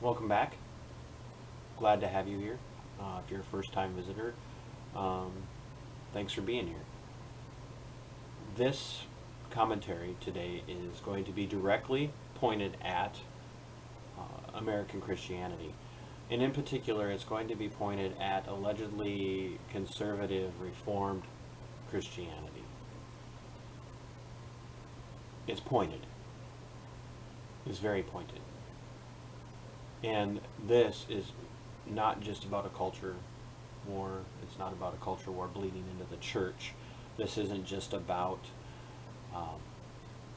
Welcome back. Glad to have you here. If you're a first-time visitor, thanks for being here. This commentary today is going to be directly pointed at American Christianity. And in particular, it's going to be pointed at allegedly conservative, reformed Christianity. It's pointed. It's very pointed. And this is not just about a culture war. It's not about a culture war bleeding into the church. This isn't just about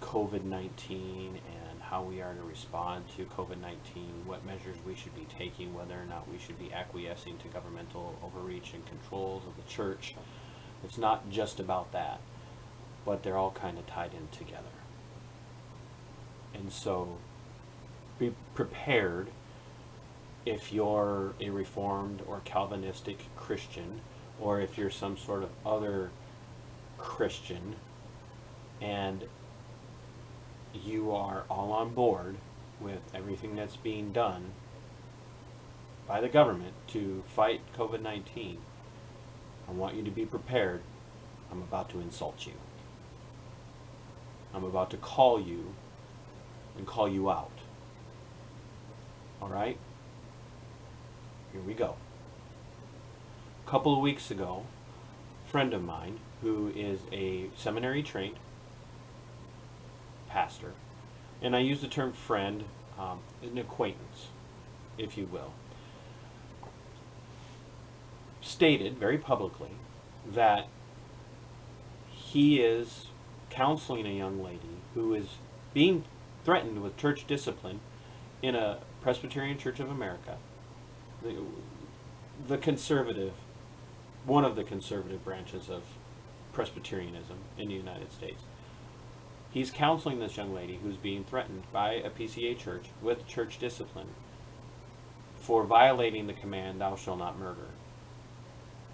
COVID-19 and how we are to respond to COVID-19, what measures we should be taking, whether or not we should be acquiescing to governmental overreach and controls of the church. It's not just about that, but they're all kind of tied in together. And so be prepared if you're a Reformed or Calvinistic Christian, or if you're some sort of other Christian and you are all on board with everything that's being done by the government to fight COVID-19, I want you to be prepared. I'm about to insult you. I'm about to call you and call you out. All right? Here we go. A couple of weeks ago, a friend of mine who is a seminary trained pastor, and I use the term friend, an acquaintance, if you will, stated very publicly that he is counseling a young lady who is being threatened with church discipline in a Presbyterian Church of America, the conservative, one of the conservative branches of Presbyterianism in the United States. He's counseling this young lady who's being threatened by a PCA church with church discipline for violating the command, "Thou shalt not murder,"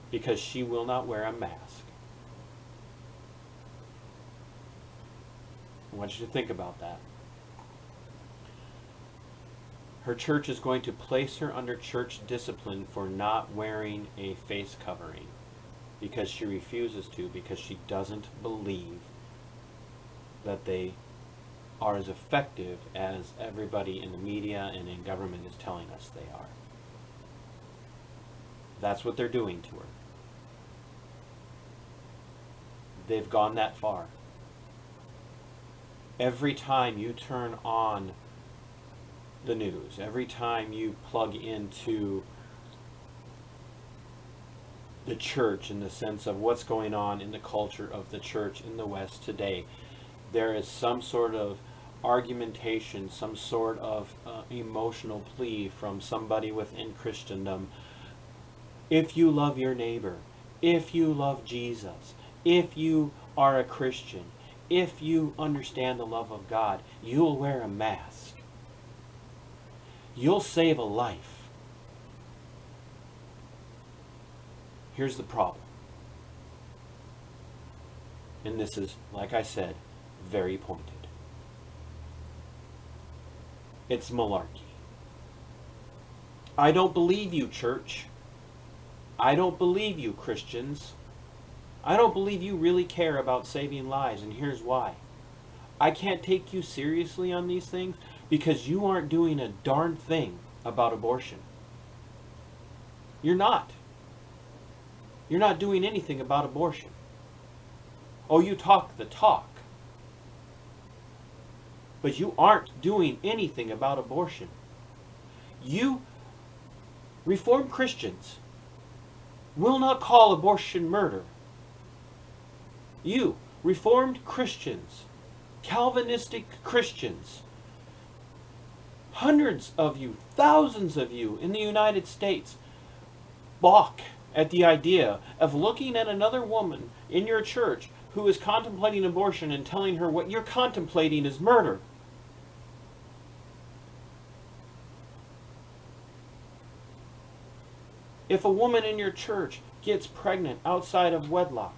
because she will not wear a mask. I want you to think about that. Her church is going to place her under church discipline for not wearing a face covering because she refuses to, because she doesn't believe that they are as effective as everybody in the media and in government is telling us they are. That's what they're doing to her. They've gone that far. Every time you turn on the news, every time you plug into the church in the sense of what's going on in the culture of the church in the West today, there is some sort of argumentation, some sort of emotional plea from somebody within Christendom. If you love your neighbor, if you love Jesus, if you are a Christian, if you understand the love of God, you'll wear a mask. You'll save a life. Here's the problem. And this is, like I said, very pointed. It's malarkey. I don't believe you, church. I don't believe you, Christians. I don't believe you really care about saving lives, and here's why. I can't take you seriously on these things because you aren't doing a darn thing about abortion. You're not. You're not doing anything about abortion. Oh, you talk the talk, but you aren't doing anything about abortion. You Reformed Christians will not call abortion murder. You Reformed Christians, Calvinistic Christians, hundreds of you, thousands of you in the United States balk at the idea of looking at another woman in your church who is contemplating abortion and telling her what you're contemplating is murder. If a woman in your church gets pregnant outside of wedlock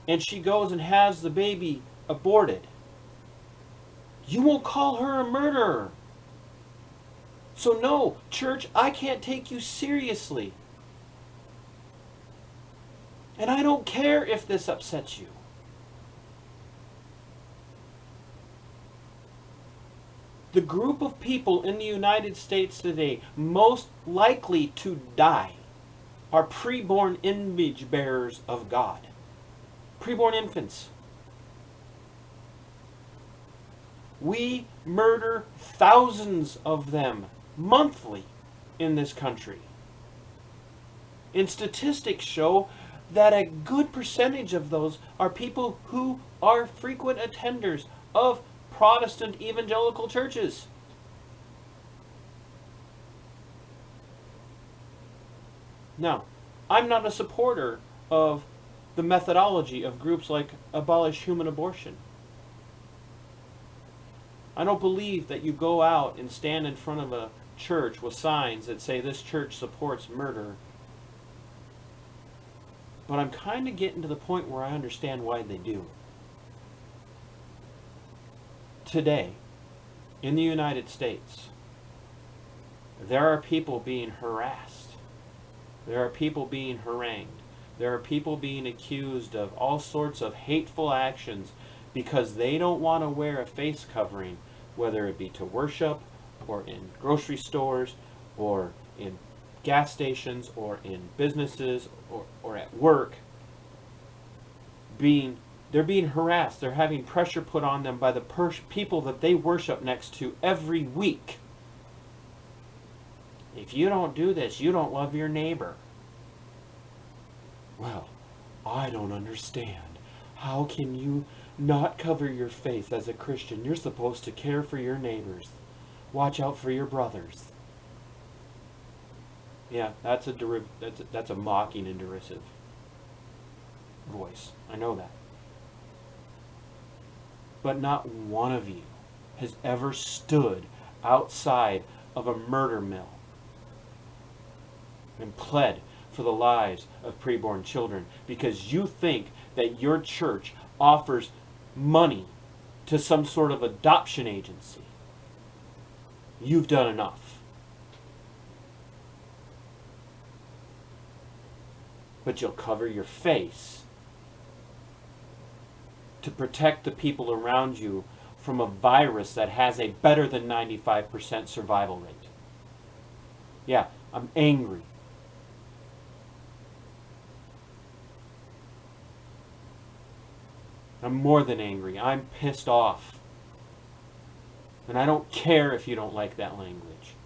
and she goes and has the baby aborted, you won't call her a murderer. So no, church, I can't take you seriously. And I don't care if this upsets you. The group of people in the United States today most likely to die are preborn image bearers of God. Preborn infants. We murder thousands of them monthly in this country. And statistics show that a good percentage of those are people who are frequent attenders of Protestant evangelical churches. Now, I'm not a supporter of the methodology of groups like Abolish Human Abortion. I don't believe that you go out and stand in front of a church with signs that say this church supports murder. But I'm kind of getting to the point where I understand why they do. Today, in the United States, there are people being harassed. There are people being harangued. There are people being accused of all sorts of hateful actions because they don't want to wear a face covering, whether it be to worship or in grocery stores or in gas stations or in businesses or at work. They're being harassed. They're having pressure put on them by the people that they worship next to every week. If you don't do this, you don't love your neighbor. Well, I don't understand. How can you not cover your faith as a Christian? You're supposed to care for your neighbors. Watch out for your brothers. Yeah, that's a mocking and derisive voice. I know that. But not one of you has ever stood outside of a murder mill and pled for the lives of preborn children because you think that your church offers money to some sort of adoption agency. You've done enough. But you'll cover your face to protect the people around you from a virus that has a better than 95% survival rate. Yeah, I'm angry. I'm more than angry. I'm pissed off. And I don't care if you don't like that language.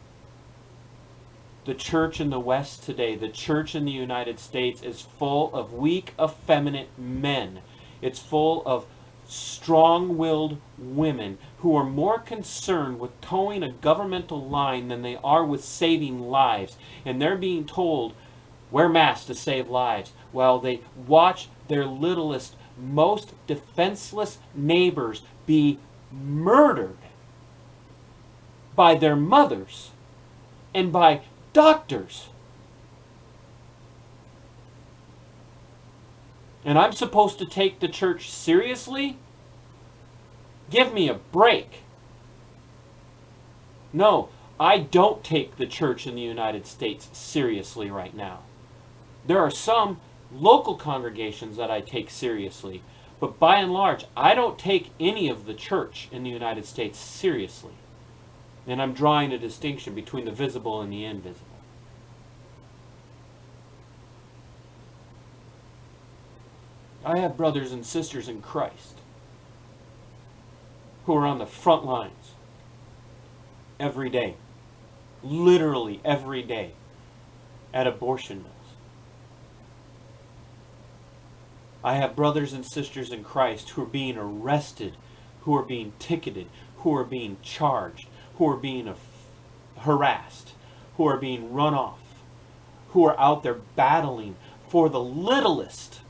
The church in the West today, the church in the United States is full of weak, effeminate men. It's full of strong-willed women who are more concerned with towing a governmental line than they are with saving lives. And they're being told, wear masks to save lives, while they watch their littlest, most defenseless neighbors be murdered by their mothers and by doctors. And I'm supposed to take the church seriously? Give me a break. No, I don't take the church in the United States seriously right now. There are some local congregations that I take seriously, but by and large, I don't take any of the church in the United States seriously. And I'm drawing a distinction between the visible and the invisible. I have brothers and sisters in Christ who are on the front lines every day, literally every day, at abortion mills. I have brothers and sisters in Christ who are being arrested, who are being ticketed, who are being charged, who are being harassed, who are being run off, who are out there battling for the littlest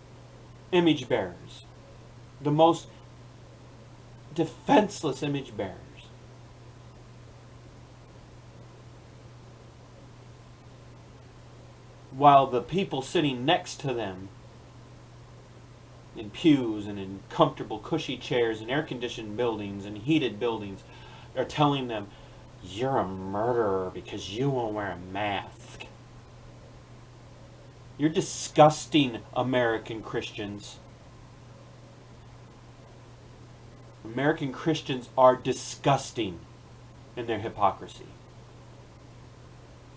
image bearers, the most defenseless image bearers. While the people sitting next to them in pews and in comfortable cushy chairs in air-conditioned buildings and heated buildings are telling them you're a murderer because you won't wear a mask. You're disgusting, American Christians. American Christians are disgusting in their hypocrisy.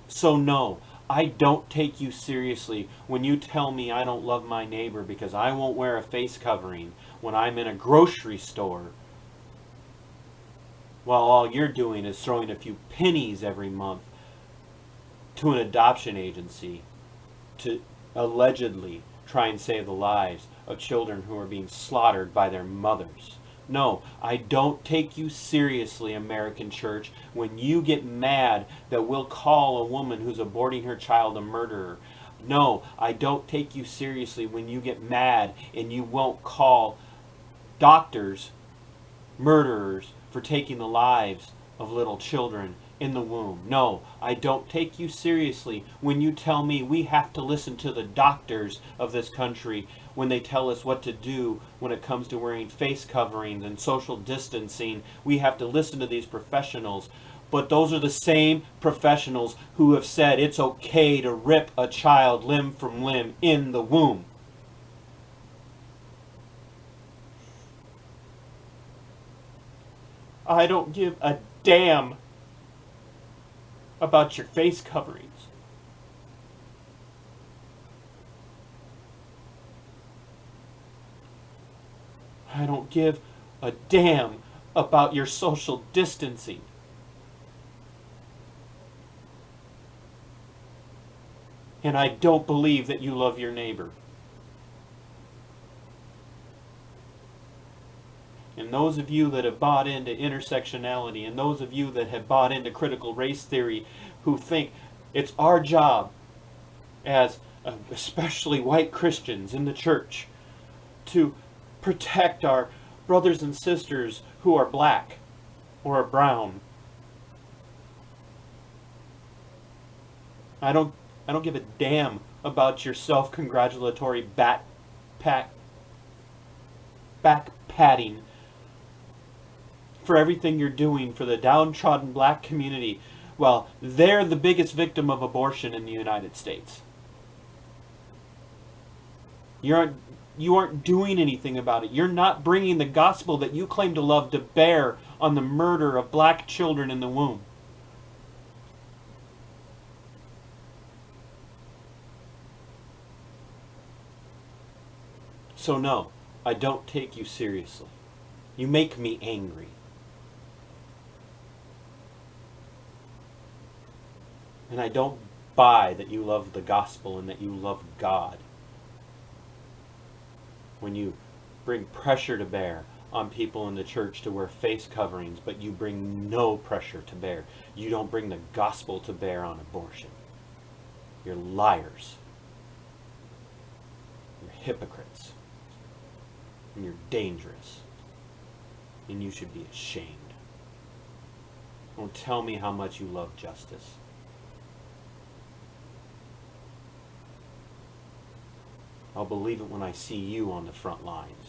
So no, I don't take you seriously when you tell me I don't love my neighbor because I won't wear a face covering when I'm in a grocery store, while all you're doing is throwing a few pennies every month to an adoption agency to allegedly try and save the lives of children who are being slaughtered by their mothers. No, I don't take you seriously, American church, when you get mad that we'll call a woman who's aborting her child a murderer. No, I don't take you seriously when you get mad and you won't call doctors murderers for taking the lives of little children in the womb. No, I don't take you seriously when you tell me we have to listen to the doctors of this country when they tell us what to do when it comes to wearing face coverings and social distancing. We have to listen to these professionals. But those are the same professionals who have said it's okay to rip a child limb from limb in the womb. I don't give a damn about your face coverings. I don't give a damn about your social distancing. And I don't believe that you love your neighbor. And those of you that have bought into intersectionality, and those of you that have bought into critical race theory, who think it's our job as especially white Christians in the church to protect our brothers and sisters who are black or are brown. I don't give a damn about your self-congratulatory back-patting for everything you're doing for the downtrodden black community. Well, they're the biggest victim of abortion in the United States. You aren't doing anything about it. You're not bringing the gospel that you claim to love to bear on the murder of black children in the womb. So no, I don't take you seriously. You make me angry. And I don't buy that you love the gospel and that you love God when you bring pressure to bear on people in the church to wear face coverings, but you bring no pressure to bear. You don't bring the gospel to bear on abortion. You're liars. You're hypocrites. And you're dangerous. And you should be ashamed. Don't tell me how much you love justice. I'll believe it when I see you on the front lines.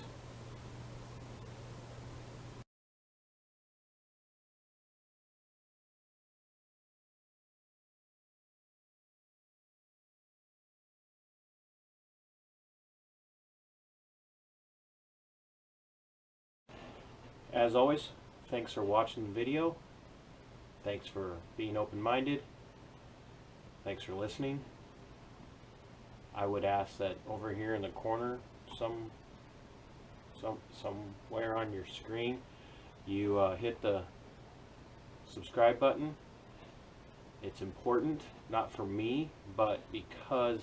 As always, thanks for watching the video. Thanks for being open-minded. Thanks for listening. I would ask that over here in the corner, somewhere on your screen, you hit the subscribe button. It's important, not for me, but because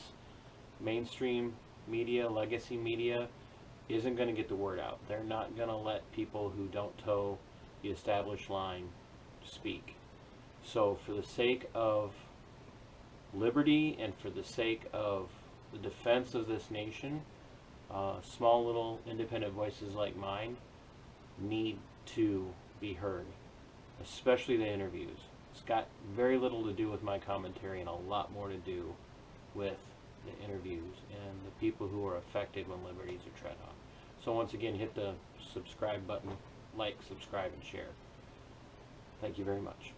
mainstream media, legacy media, isn't going to get the word out. They're not going to let people who don't toe the established line speak. So for the sake of liberty and for the sake of the defense of this nation, small little independent voices like mine need to be heard, especially the interviews. It's got very little to do with my commentary and a lot more to do with the interviews and the people who are affected when liberties are tread on. So once again, hit the subscribe button, like, subscribe, and share. Thank you very much.